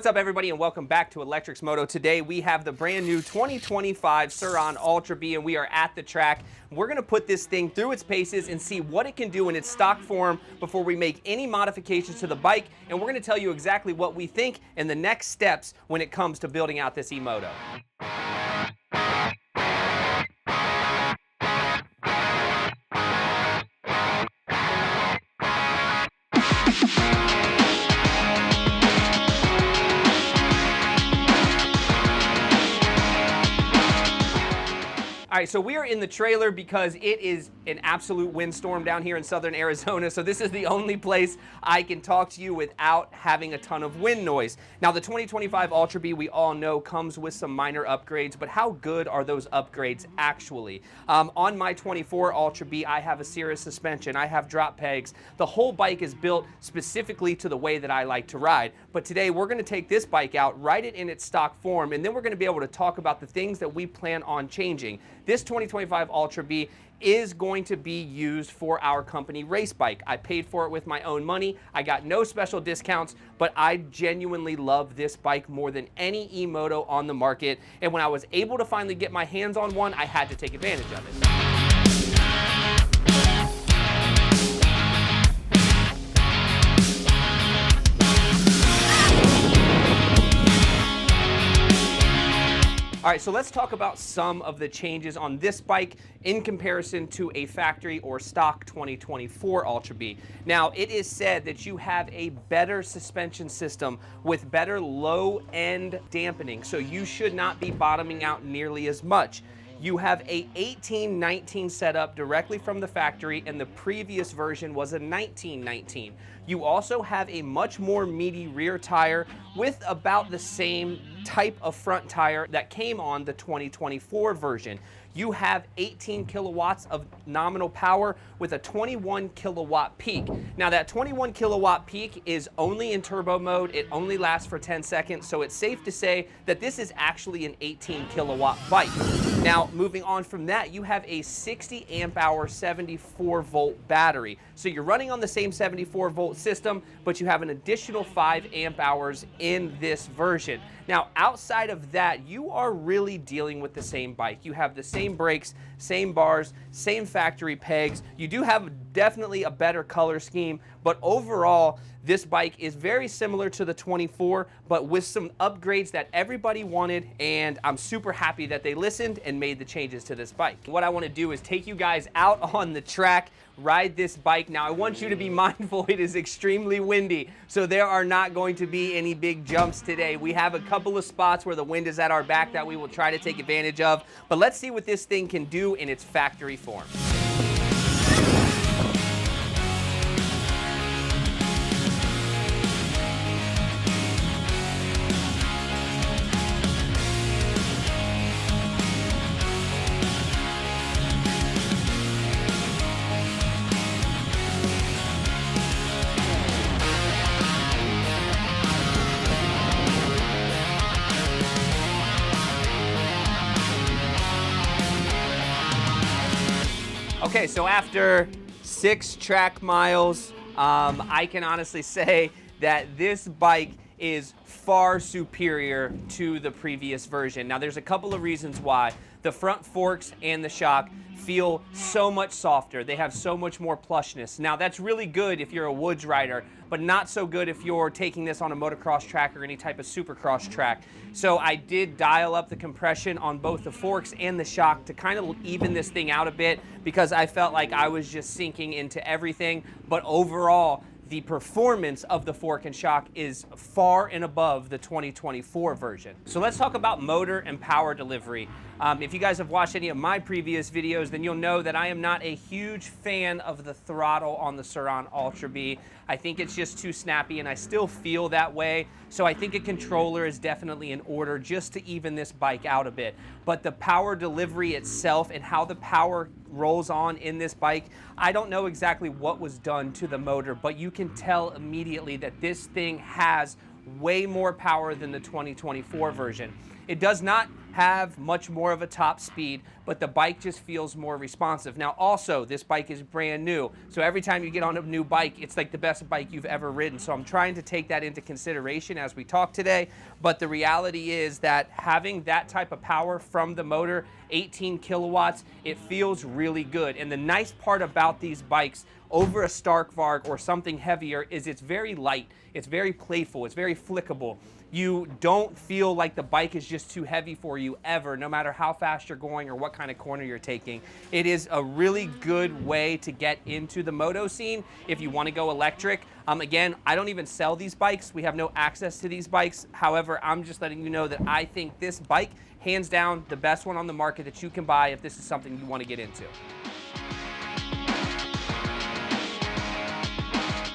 What's up, everybody, and welcome back to Electrix Moto. Today we have the brand new 2025 Surron Ultra Bee, and we are at the track. We're going to put this thing through its paces and see what it can do in its stock form before we make any modifications to the bike, and we're going to tell you exactly what we think and the next steps when it comes to building out this e-moto. All right, so we are in the trailer because it is an absolute windstorm down here in southern Arizona, so this is the only place I can talk to you without having a ton of wind noise. Now, the 2025 Ultra Bee, we all know, comes with some minor upgrades, but how good are those upgrades actually? On my 24 Ultra Bee, I have a Cirrus suspension, I have drop pegs. The whole bike is built specifically to the way that I like to ride, but today we're gonna take this bike out, ride it in its stock form, and then we're gonna be able to talk about the things that we plan on changing. This 2025 Ultra Bee is going to be used for our company race bike. I paid for it with my own money. I got no special discounts, but I genuinely love this bike more than any e-moto on the market. And when I was able to finally get my hands on one, I had to take advantage of it. All right, so let's talk about some of the changes on this bike in comparison to a factory or stock 2024 Ultra Bee. Now, it is said that you have a better suspension system with better low-end dampening, so you should not be bottoming out nearly as much. You have a 18-19 setup directly from the factory, and the previous version was a 19-19. You also have a much more meaty rear tire with about the same type of front tire that came on the 2024 version. You have 18 kilowatts of nominal power with a 21 kilowatt peak. Now, that 21 kilowatt peak is only in turbo mode. It only lasts for 10 seconds, so it's safe to say that this is actually an 18 kilowatt bike. Now, moving on from that, you have a 60 amp hour 74 volt battery. So you're running on the same 74 volt system, but you have an additional 5 amp hours in this version. Now, outside of that, you are really dealing with the same bike. You have the same brakes, same bars, same factory pegs. You do have definitely a better color scheme, but overall, this bike is very similar to the 24, but with some upgrades that everybody wanted, and I'm super happy that they listened and made the changes to this bike. What I want to do is take you guys out on the track, ride this bike. Now, I want you to be mindful, it is extremely windy, so there are not going to be any big jumps today. We have a couple of spots where the wind is at our back that we will try to take advantage of, but let's see what this thing can do in its factory form. Okay, so after 6 track miles, I can honestly say that this bike is far superior to the previous version. Now, there's a couple of reasons why. The front forks and the shock feel so much softer. They have so much more plushness. Now, that's really good if you're a woods rider, but not so good if you're taking this on a motocross track or any type of supercross track. So I did dial up the compression on both the forks and the shock to kind of even this thing out a bit because I felt like I was just sinking into everything. But overall, the performance of the fork and shock is far and above the 2024 version. So let's talk about motor and power delivery. If you guys have watched any of my previous videos, then you'll know that I am not a huge fan of the throttle on the Surron Ultra Bee. I think it's just too snappy, and I still feel that way. So I think a controller is definitely in order just to even this bike out a bit. But the power delivery itself and how the power rolls on in this bike, I don't know exactly what was done to the motor, but you can tell immediately that this thing has way more power than the 2024 version. It does not have much more of a top speed, but the bike just feels more responsive. Now also, this bike is brand new, so every time you get on a new bike, it's like the best bike you've ever ridden. So I'm trying to take that into consideration as we talk today, but the reality is that having that type of power from the motor, 18 kilowatts, it feels really good. And the nice part about these bikes over a Stark Varg or something heavier is it's very light, it's very playful, it's very flickable. You don't feel like the bike is just too heavy for you ever, no matter how fast you're going or what kind of corner you're taking. It is a really good way to get into the moto scene if you want to go electric. Again, I don't even sell these bikes. We have no access to these bikes. However, I'm just letting you know that I think this bike, hands down, the best one on the market that you can buy if this is something you want to get into.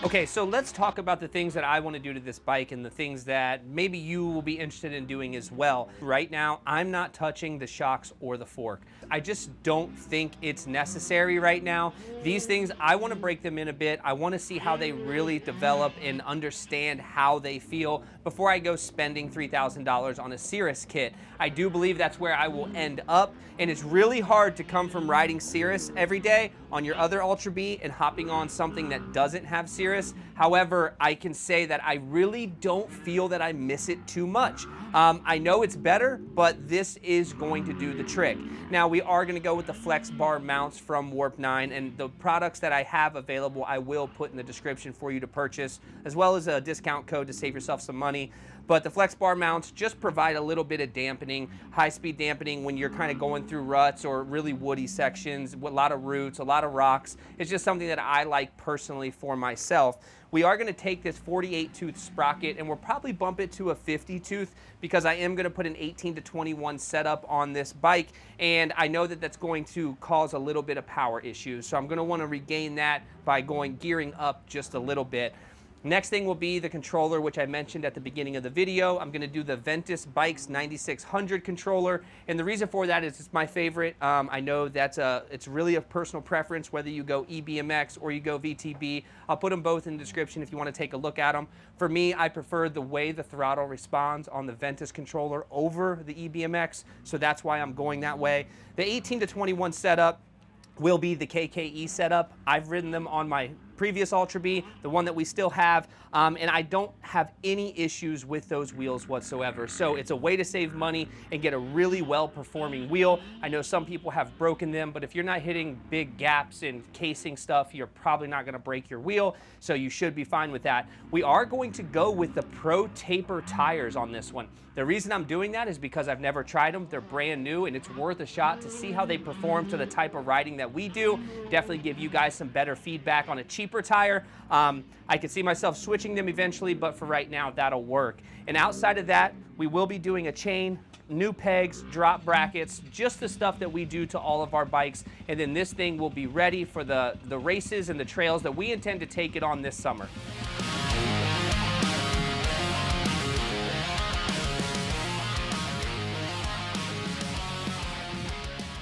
Okay, so let's talk about the things that I want to do to this bike and the things that maybe you will be interested in doing as well. Right now, I'm not touching the shocks or the fork. I just don't think it's necessary right now. These things, I want to break them in a bit. I want to see how they really develop and understand how they feel before I go spending $3,000 on a Cirrus kit. I do believe that's where I will end up, and it's really hard to come from riding Cirrus every day on your other Ultra Bee and hopping on something that doesn't have Cirrus. However, I can say that I really don't feel that I miss it too much. I know it's better, but this is going to do the trick. Now, we are going to go with the flex bar mounts from Warp 9, and the products that I have available I will put in the description for you to purchase, as well as a discount code to save yourself some money. But the flex bar mounts just provide a little bit of dampening, high-speed dampening when you're kind of going through ruts or really woody sections, with a lot of roots, a lot of rocks. It's just something that I like personally for myself. We are going to take this 48-tooth sprocket and we'll probably bump it to a 50-tooth because I am going to put an 18 to 21 setup on this bike, and I know that that's going to cause a little bit of power issues. So I'm going to want to regain that by gearing up just a little bit. Next thing will be the controller, which I mentioned at the beginning of the video. I'm going to do the Ventus Bikes 9600 controller, and the reason for that is it's my favorite. I know that's it's really a personal preference whether you go eBMX or you go VTB. I'll put them both in the description if you want to take a look at them. For me, I prefer the way the throttle responds on the Ventus controller over the eBMX, so that's why I'm going that way. The 18 to 21 setup will be the KKE setup. I've ridden them on my previous Ultra Bee, the one that we still have, and I don't have any issues with those wheels whatsoever. So it's a way to save money and get a really well-performing wheel. I know some people have broken them, but if you're not hitting big gaps in casing stuff, you're probably not gonna break your wheel, so you should be fine with that. We are going to go with the Pro Taper tires on this one. The reason I'm doing that is because I've never tried them. They're brand new, and it's worth a shot to see how they perform to the type of riding that we do. Definitely give you guys some better feedback on a cheaper tire. I could see myself switching them eventually, but for right now, that'll work. And outside of that, we will be doing a chain, new pegs, drop brackets, just the stuff that we do to all of our bikes. And then this thing will be ready for the races and the trails that we intend to take it on this summer.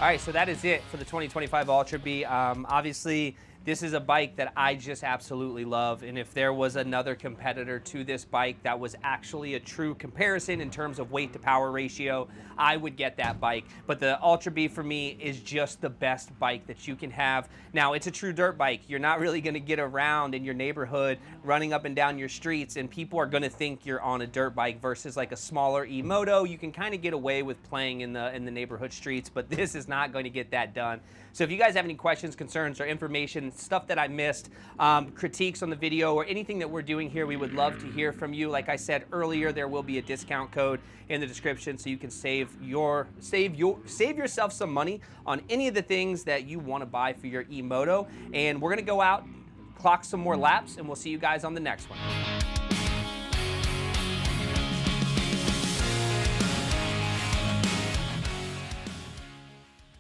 All right, so that is it for the 2025 Ultra Bee. Obviously, this is a bike that I just absolutely love, and if there was another competitor to this bike that was actually a true comparison in terms of weight to power ratio, I would get that bike. But the Ultra Bee for me is just the best bike that you can have. Now, it's a true dirt bike. You're not really gonna get around in your neighborhood running up and down your streets, and people are gonna think you're on a dirt bike versus like a smaller e-moto. You can kind of get away with playing in the neighborhood streets, but this is not going to get that done. So if you guys have any questions, concerns, or information, stuff that I missed, critiques on the video, or anything that we're doing here, we would love to hear from you. Like I said earlier, there will be a discount code in the description so you can save yourself some money on any of the things that you want to buy for your e-moto. And we're gonna go out, clock some more laps, and we'll see you guys on the next one.